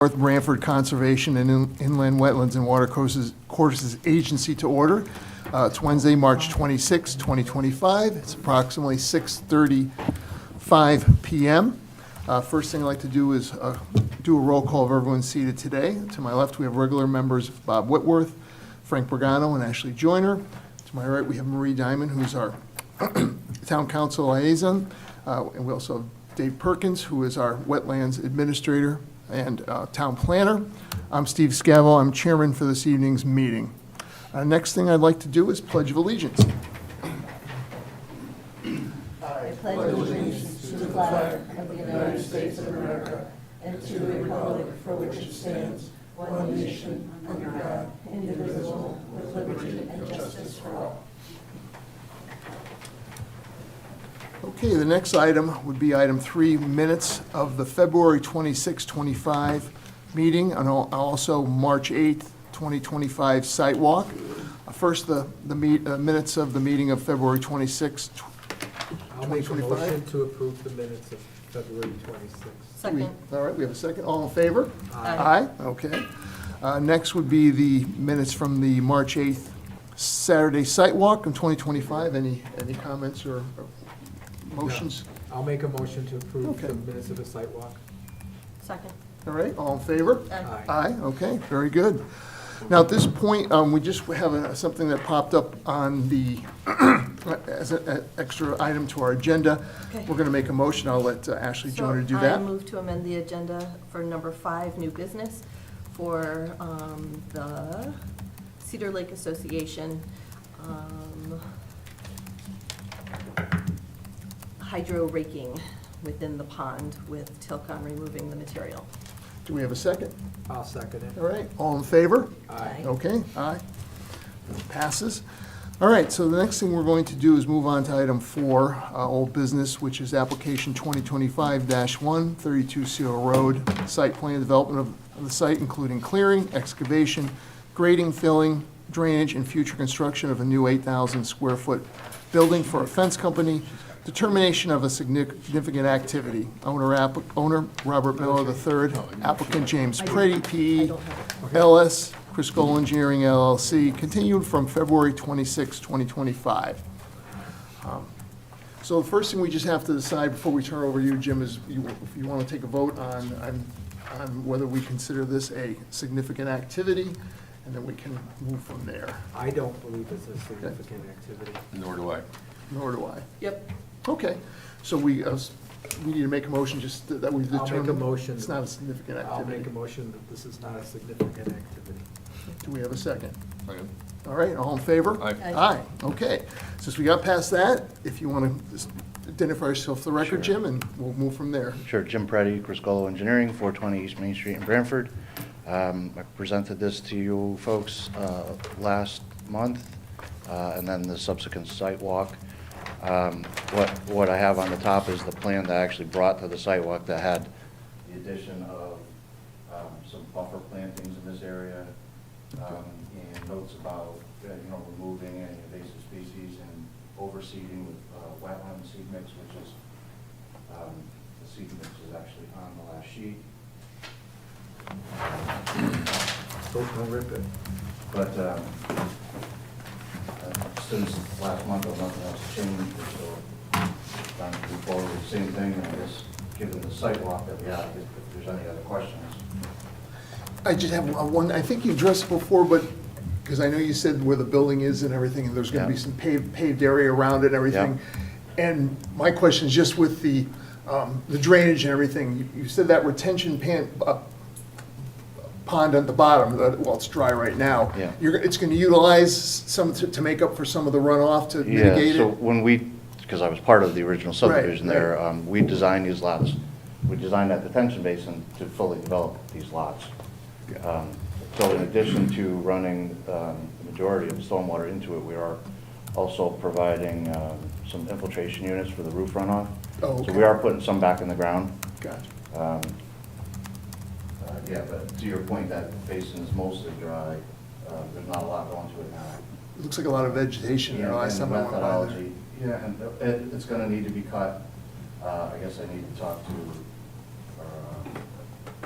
North Branford Conservation and Inland Wetlands and Watercourses Agency to order. It's Wednesday, March 26, 2025. It's approximately 6:35 p.m. First thing I'd like to do is do a roll call of everyone seated today. To my left, we have regular members Bob Whitworth, Frank Borgano, and Ashley Joyner. To my right, we have Marie Diamond, who's our Town Council Liaison. And we also have Dave Perkins, who is our Wetlands Administrator and Town Planner. I'm Steve Scavo. I'm Chairman for this evening's meeting. Next thing I'd like to do is Pledge of Allegiance. I pledge allegiance to the flag of the United States of America and to the republic for which it stands, one nation, under God, indivisible, with liberty and justice for all. Okay, the next item would be item 3, minutes of the February 26, 25 meeting, and also March 8, 2025 site walk. First, the minutes of the meeting of February 26, I'll make a 2025. motion to approve the minutes of February 26th. Second. All right, we have a second. All in favor? Aye. Aye, okay. Next would be the minutes from the March 8th Saturday site walk in 2025. Any comments or motions? No. I'll make a motion to approve Okay. the minutes of the site walk. Second. All right, all in favor? Aye. Aye, okay, very good. Now, at this point, we just have something that popped up on the, as an extra item to our agenda. Okay. We're going to make a motion. I'll let Ashley Joyner do I that. move to amend the agenda for number 5, new business, for the Cedar Lake Association hydro raking within the pond with Tilcon removing the material. Do we have a second? I'll second it. All right, all in favor? Aye. Okay, aye. Passes. All right, so the next thing we're going to do is move on to item 4, old business, which is application 2025-1, 32 Seal Road, site plan development of the site, including clearing, excavation, grading, filling, drainage, and future construction of a new 8,000 square foot building for a fence company, determination of a significant activity. Owner Robert Miller III, applicant James Prady, PE, LS, Crisco Engineering LLC, continued from February 26, 2025. So the first thing we just have to decide before we turn over to you, Jim, is if you want to take a vote on whether we consider this a significant activity, and then we can move from there. I don't believe it's a significant activity. Nor do I. Nor do I. Yep. Okay, so we need to make a motion just that we've I'll determined. make a motion. It's not a significant I'll make activity. a motion that this is not a significant activity. Do we have a second? Second. All right, all in favor? Aye. Aye, okay. Since we got past that, if you want to just identify yourself for the record, Sure. Jim, and we'll move from there. Sure, Jim Preddy, Crisco Engineering, 420 East Main Street in Branford. I presented this to you folks last month, and then the subsequent site walk. What I have on the top is the plan that I actually brought to the site walk that had the addition of some buffer plantings in this area, and notes about removing any invasive species and overseeding with wetland seed mix, which is the seed mix is actually on the last sheet. Don't rip it. But since last month, nothing else changed, so trying to move forward with the same thing, and I guess, given the site walk that we have, if there's any other questions. I just have one, I think you addressed it before, but, because I know you said where the building is and everything, and there's going to be Yeah. some paved area around it and everything. And my question is just with the drainage and everything, you said that retention pond at the bottom, well, it's dry right now. Yeah. It's going to utilize some to make up for some of the runoff to mitigate Yeah, so it? when because I was part of the original subdivision Right, there, we designed these lots, we designed that detention basin to fully develop these lots. So in addition to running the majority of the stormwater into it, we are also providing some infiltration units for the roof runoff. Oh, So okay. we are putting some back in the ground. Gotcha. Yeah, but to your point, that basin is mostly dry. There's not a lot going to it now. It looks like a lot of vegetation there Yeah, last and the time I went by there. methodology, yeah, and it's gonna need to be cut. I guess I need to talk to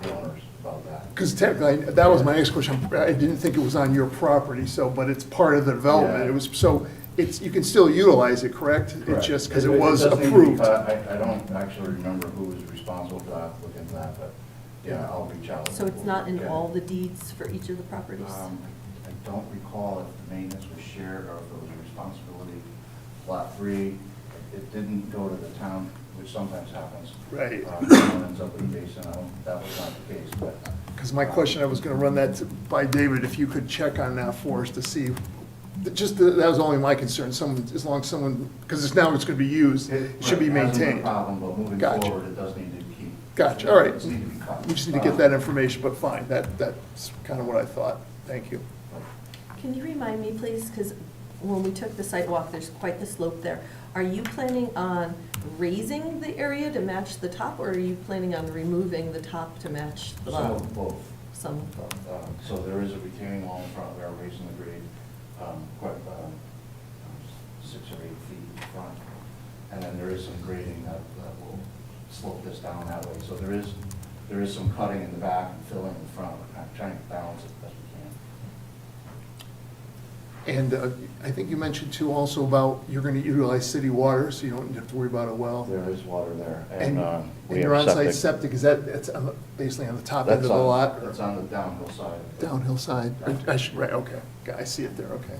the owners about that. Because technically, that was my next question. I didn't think it was on your property, so, but it's part of the development. Yeah. It was, so it's, you can still utilize it, correct? It's Correct. just because it was does need to be approved. cut. I don't actually remember who was responsible for that, look into that, but, yeah, I'll reach out. So it's not in Yeah. all the deeds for each of the properties? I don't recall if the maintenance was shared or if it was a responsibility. Lot 3, it didn't go to the town, which sometimes happens. Right. Someone ends up with a basin, that was not the case, but. Because my question, I was going to run that by David, if you could check on that for us to see, that was only my concern, someone, as long as someone, because it's now it's going to be used, it should be Right, hasn't been a maintained. problem, but moving Gotcha. forward, it does need to keep. Gotcha, all right. It needs to be cut. We just need to get that information, but fine, that's kind of what I thought. Thank you. Can you remind me, please, because when we took the site walk, there's quite the slope there. Are you planning on raising the area to match the top, or are you planning on removing the top to match the Some bottom? of both. Some of both. So there is a retaining wall in front, we are raising the grade quite 6 or 8 feet in front. And then there is some grading that will slope this down that way. So there is some cutting in the back and filling in the front. We're kind of trying to balance it best we can. And I think you mentioned too also about you're going to utilize city water, so you don't have to worry about a well. There is water there. And we your have on-site septic, is that, it's basically on the top end of the lot? That's on the downhill side. Downhill side? Right, okay. I see it there, okay.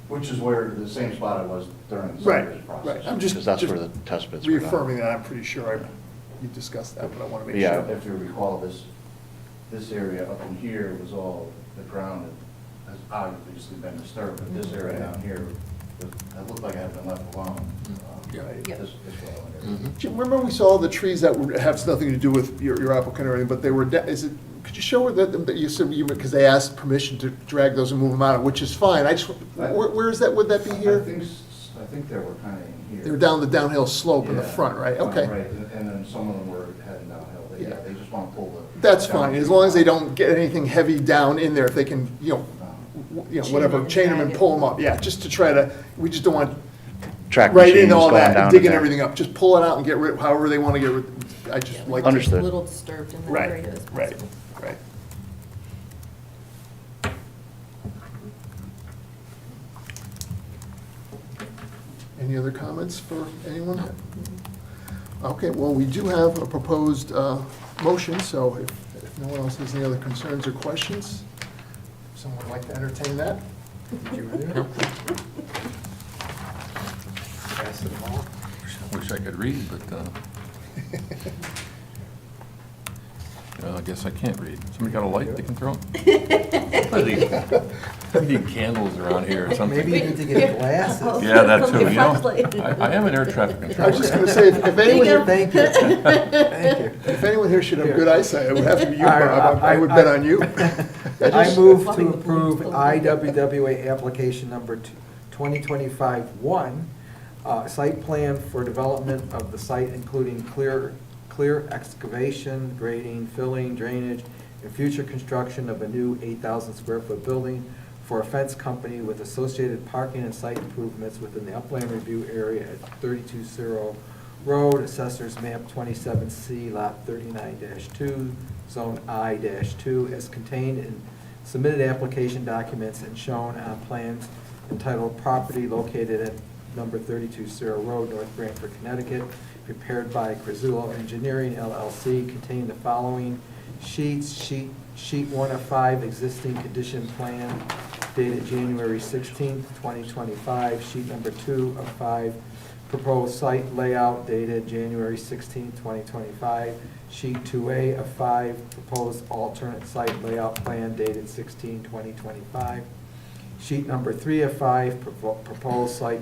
Which is where, the same spot I was during the Right, subdivision process. right. I'm just Because that's where the test pits were done. reaffirming that, I'm pretty sure you discussed that, but I want to But make yeah, sure. if you recall, this area up in here was all, the ground has obviously been disturbed, but this area down here, it looked like it had been left alone. Yeah. This well area. Jim, remember we saw the trees that have nothing to do with your applicant or anything, but they were, could you show her that you said, because they asked permission to drag those and move them out, which is fine, I just, where is that, would that be here? I think they were kind of in here. They were down the downhill slope in the Yeah. front, right? Okay. Right, and then some of them were heading downhill. Yeah. They just want to pull the. That's fine, as long as they don't get anything heavy down in there, if they can, whatever, chain them and pull them up, yeah, just to try to, we just don't want Track right machines into all going that, down and in digging there. everything up, just pull it out and get rid, however they want to get rid, I just like. to- Understood. A little disturbed in that Right, area as right, possible. right. Any other comments for anyone? Okay, well, we do have a proposed motion, so if no one else has any other concerns or questions, someone would like to entertain that? Pass it along. Wish I could read, but, I guess I can't read. Somebody got a light they can throw? I need candles around here or something. Maybe you need to get glasses. Yeah, that too, Your you know. flashlight. I am an air traffic I controller. was just gonna say, if anyone here, Thank you. Thank you. if anyone here should have good eyesight, it would have to be you, All right, Bob. I would bet on you. I move Loving to the approve balloons. IWWA application number 2025-1, site plan for development of the site including clear excavation, grading, filling, drainage, and future construction of a new 8,000 square foot building for a fence company with associated parking and site improvements within the upland review area at 32 Road, Assessors Map 27C, Lot 39-2, Zone I-2, as contained in submitted application documents and shown on plans entitled Property Located at number 32 Road, North Branford, Connecticut, prepared by Crizzulo Engineering LLC, containing the following sheets. Sheet 1 of 5, existing condition plan dated January 16th, 2025. Sheet number 2 of 5, proposed site layout dated January 16th, 2025. Sheet 2A of 5, proposed alternate site layout plan dated 16/2025. Sheet number 3 of 5, proposed site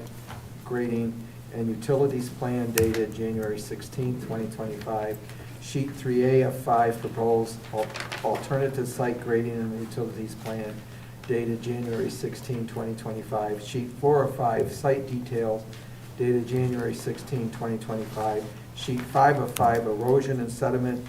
grading and utilities plan dated January 16th, 2025. Sheet 3A of 5, proposed alternative site grading and utilities plan dated January 16, 2025. Sheet 4 of 5, site details dated January 16, 2025. Sheet 5 of 5, erosion and sediment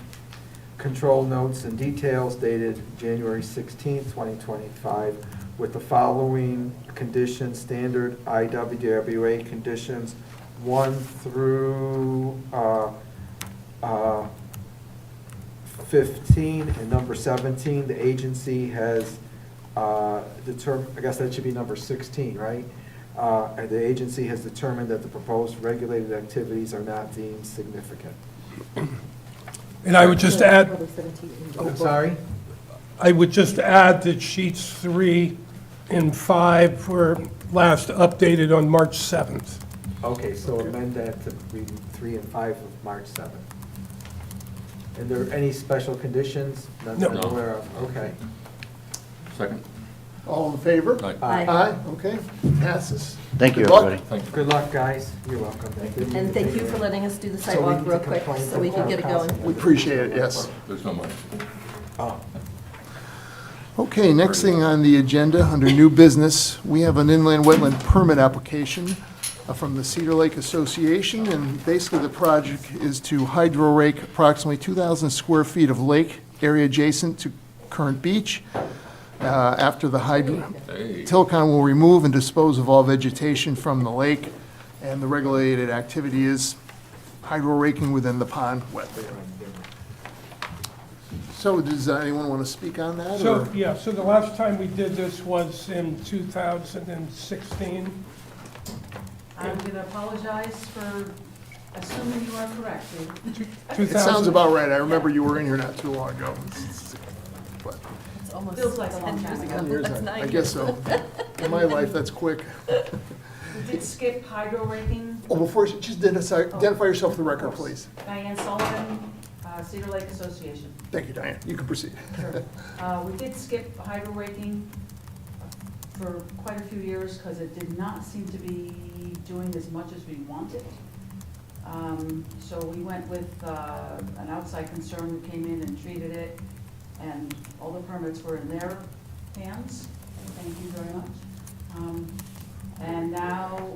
control notes and details dated January 16, 2025, with the following conditions, standard IWWA conditions 1 through 15 and number 17, the agency has determined, I guess that should be number 16, right? And the agency has determined that the proposed regulated activities are not deemed significant. And I would just add, I'm sorry? I would just add that sheets 3 and 5 were last updated on March 7th. Okay, so amend that to read 3 and 5 of March 7th. And there any special conditions? None that I'm No. aware of, okay. Second. All in favor? Aye. Aye. Aye, okay, passes. Thank you, Good luck. everybody. Thank you. Good luck, guys. You're welcome. Thank you. And thank you for letting us do the So we sidewalk need to real quick, complain so we to can get it council. going. We appreciate it, yes. There's no money. Oh. Okay, next thing on the agenda, under new business, we have an inland wetland permit application from the Cedar Lake Association, and basically the project is to hydro rake approximately 2,000 square feet of lake area adjacent to current beach. After the hydro, Hey. Tilcon will remove and dispose of all vegetation from the lake, and the regulated activity is hydro raking within the pond wetland. So does anyone want to speak on that? So, or- yeah, so the last time we did this was in 2016. I'm going to apologize for assuming you are correct. It sounds about right. I remember you were in here not too long ago. But It's almost Feels like a 10 long years time ago. ago. That's 9 I years. guess so. In my life, that's quick. We did skip hydro raking. Oh, before, just identify yourself for the record, please. Diane Sullivan, Cedar Lake Association. Thank you, Diane. You can proceed. We did skip hydro raking for quite a few years because it did not seem to be doing as much as we wanted. So we went with an outside concern who came in and treated it, and all the permits were in their hands. Thank you very much. And now,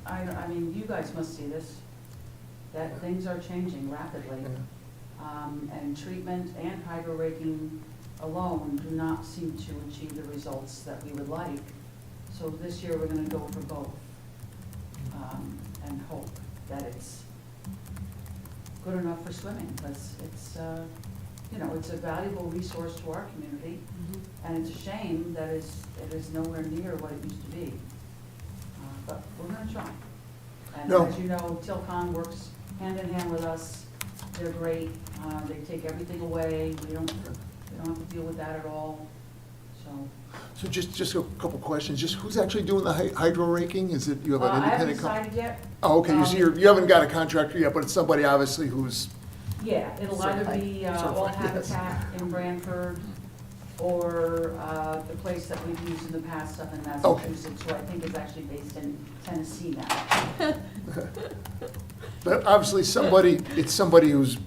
I mean, you guys must see this, that things are changing rapidly. And treatment and hydro raking alone do not seem to achieve the results that we would like. So this year, we're gonna go for both, and hope that it's good enough for swimming, because it's, you know, it's a valuable resource to our community, and it's a shame that it is nowhere near what it used to be. But we're gonna try. And No. as you know, Tilcon works hand in hand with us. They're great. They take everything away. We don't have to deal with that at all. So, So just a couple questions. Just who's actually doing the hydro raking? Is it, you have an I haven't independent company? decided yet. Oh, okay, so you haven't got a contractor yet, but it's somebody obviously who's, Yeah, it'll either be All Certified, yes. Habitat in Branford, or the place that we've used in the past up in Massachusetts, who I think is actually based in Tennessee now. but obviously somebody, it's somebody whose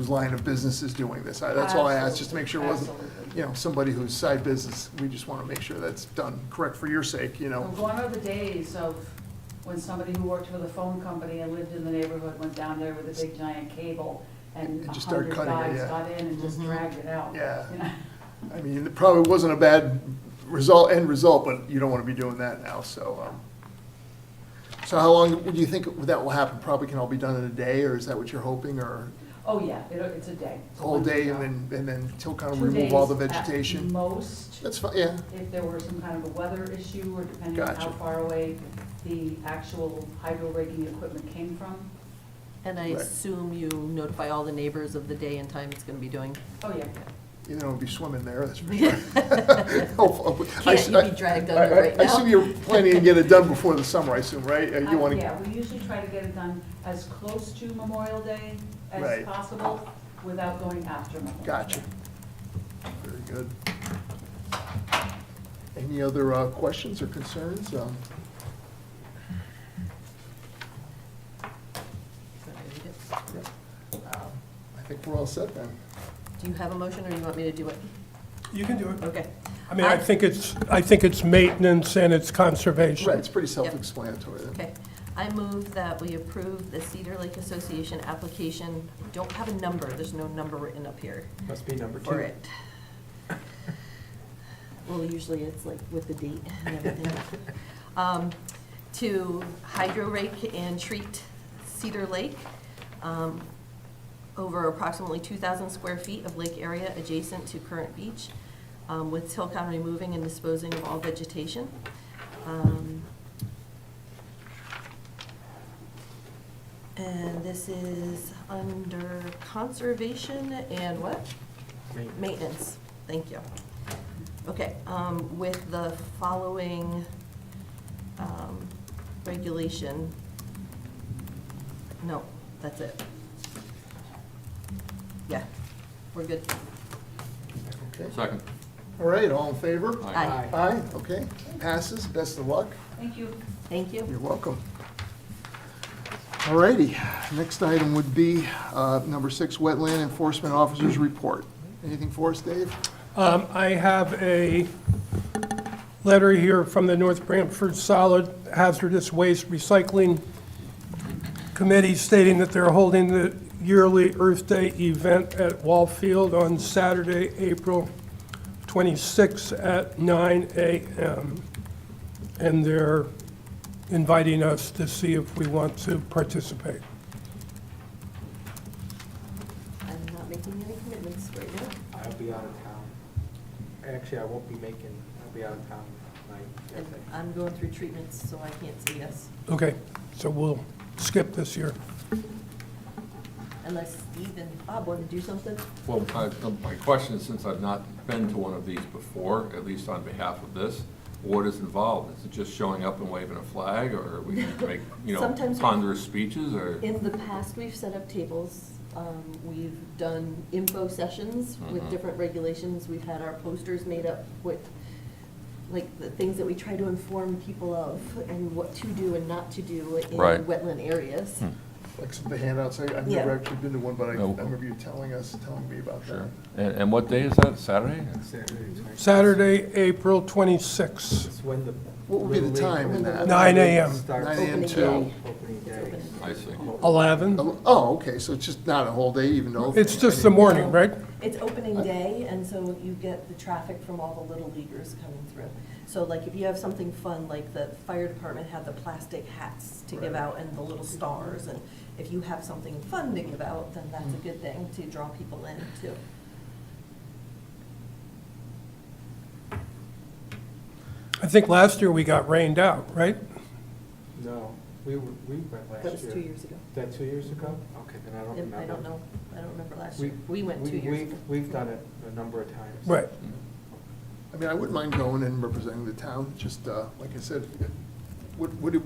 line of business is doing this. That's all I asked, just to make sure it wasn't, Absolutely. you know, somebody whose side business. We just want to make sure that's done correct for your sake, you know. Gone are the days of when somebody who worked for the phone company and lived in the neighborhood went down there with a big giant cable, and And just started 100 cutting it, guys yeah. got in and just dragged it out. Yeah. You know? I mean, it probably wasn't a bad end result, but you don't want to be doing that now, so. So how long do you think that will happen? Probably can all be done in a day, or is that what you're hoping, or Oh, yeah, it's a day. the whole day, and then till kind of remove all the vegetation? At most, That's fine, yeah. if there were some kind of a weather issue, or depending on how Gotcha. far away the actual hydro raking equipment came from. And I Right. assume you notify all the neighbors of the day and time it's gonna be doing. Oh, yeah. You know, be swimming there, that's for sure. Hopefully. Can't you be dragged under right I assume now? you're planning to get it done before the summer, I assume, right? You want to. Yeah, we usually try to get it done as close to Memorial Day as Right. possible, without going after Memorial Day. Gotcha. Very good. Any other questions or concerns? I think we're all set then. Do you have a motion, or do you want me to do it? You can do it. Okay. I mean, I think it's maintenance and it's conservation. Right, it's pretty self-explanatory then. Okay. I move that we approve the Cedar Lake Association application. Don't have a number, there's no number written up here Must be number 2. for it. Well, usually it's like with the date and everything. To hydro rake and treat Cedar Lake, over approximately 2,000 square feet of lake area adjacent to current beach, with Tilcon removing and disposing of all vegetation. And this is under conservation and what? Maintenance, thank you. Okay, with the following regulation. No, that's it. Yeah, we're good. Okay. Second. All right, all in favor? Aye. Aye, okay. Passes. Best of luck. Thank you. Thank you. You're welcome. All righty, next item would be number 6, Wetland Enforcement Officer's Report. Anything for us, Dave? I have a letter here from the North Branford Solid Hazardous Waste Recycling Committee stating that they're holding the yearly Earth Day event at Wall Field on Saturday, April 26 at 9 a.m. And they're inviting us to see if we want to participate. I'm not making any commitments right now. I'll be out of town. Actually, I won't be making, I'll be out of town tonight. And I'm going through treatments, so I can't say yes, Okay, so we'll skip this year. unless Steve and Bob want to do something. Well, my question is, since I've not been to one of these before, at least on behalf of this, what is involved? Is it just showing up and waving a flag, or we need to make, Sometimes we- ponderous speeches, or? In the past, we've set up tables. We've done info sessions with different regulations. We've had our posters made up with, like, the things that we try to inform people of and what to do and not to do in Right. wetland areas. Like some of the handouts, I've Yeah. never actually been to one, but I No. remember you telling me about that. Sure. And what day is that? Saturday? Saturday, April 26. It's when the. What would be the time in that? 9 a.m. Starts. 9 a.m. Opening to- day. Opening It's day. opening. I see. 11. Oh, okay, so it's just not a whole day, even though. It's just the morning, right? It's opening day, and so you get the traffic from all the little leaguers coming through. So like if you have something fun, like the fire department had the plastic hats to give out and the little stars, and if you have something fun to give out, then that's a good thing to draw people in too. I think last year we got rained out, right? No, we went last year. That was 2 years ago. Is that 2 years ago? Okay, then I don't remember. I don't know, I don't remember last year. We went 2 years ago. We've done it a number of times. Right. I mean, I wouldn't mind going and representing the town, just, like I said, do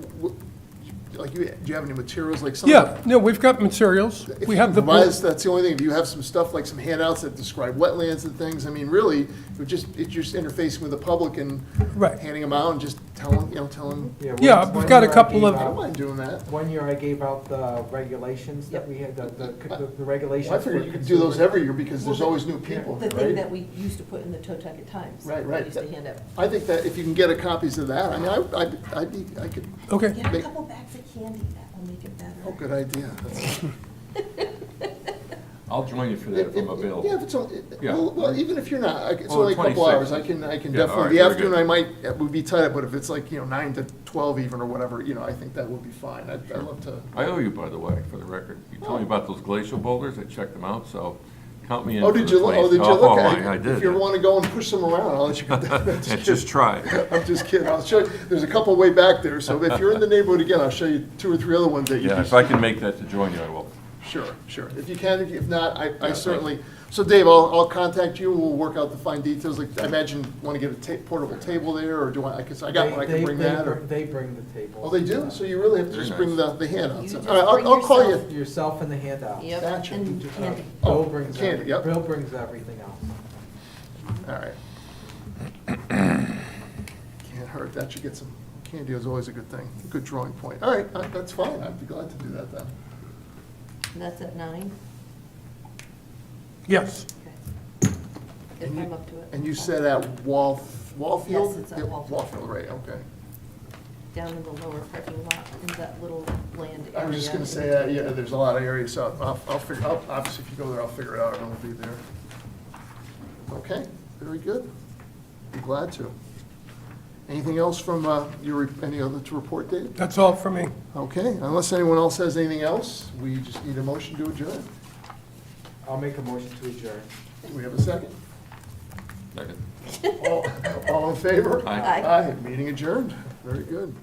you have any materials, like some? Yeah, no, we've got materials. If We you have the, provide us, that's the only thing. Do you have some stuff, like some handouts that describe wetlands and things? I mean, really, it's just interfacing with the public and Right. handing them out and just telling. Yeah, we've got a couple of- I don't mind doing that. One year I gave out the regulations that we had, the regulations. Well, I figured you could do those every year because there's always new people, The thing that right? we used to put in the Totucket Times. Right, we right. used to hand out. I think that if you can get a copies of that, I mean, I could, okay. Get a Make- couple bags of candy, that will make it better. oh, good idea. I'll join you for that if I'm available. Yeah, if it's, Yeah. well, even if you're not, it's Oh, only a couple 26. hours, I can Yeah, all definitely, right, the very afternoon, good. I would be tight up, but if it's like, 9 to 12 even or whatever, I think that would be fine. I'd love to. I owe you, by the way, for the record. You told me about those glacial boulders, I checked them out, so count me in Oh, for did the you, look? 20. Look? I did. If you want to go and push them around, I'll let you go. And just try. I'm just kidding. I'll show you, there's a couple way back there, so if you're in the neighborhood again, I'll show you 2 or 3 other ones that you Yeah, can. if I can make that to join you, I will. Sure. If you can, if not, I Yeah, certainly, so Dave, I'll contact you, we'll work out the fine details, like, I imagine, want to get a portable table there, or do I guess I got one, I can bring that, or? They bring the table. Oh, they do? So you really have to Very just bring nice. the handouts? You just All right, bring I'll call yourself. you. Yourself and the handout. Yep, Gotcha. and Bill candy. Oh, brings, candy, yep. Bill brings everything else. All right. Can't hurt, that should get some, candy is always a good thing, a good drawing point. All right, that's fine, I'd be glad to do that then. And that's at 9? Yes. Okay. If I'm up to it. And you said at Wallfield? Yes, it's at Yeah, Wallfield. Wallfield, right, okay. Down in the lower parking lot, in that little land area. I was just gonna say, yeah, there's a lot of areas, so I'll figure, obviously, if you go there, I'll figure it out, and I'll be there. Okay, very good. Be glad to. Anything else from any other to report, Dave? That's all for me. Okay, unless anyone else has anything else, we just need a motion to adjourn. I'll make a motion to adjourn. Do we have a second? Second. All in favor? Aye. Aye. Meeting adjourned. Very good.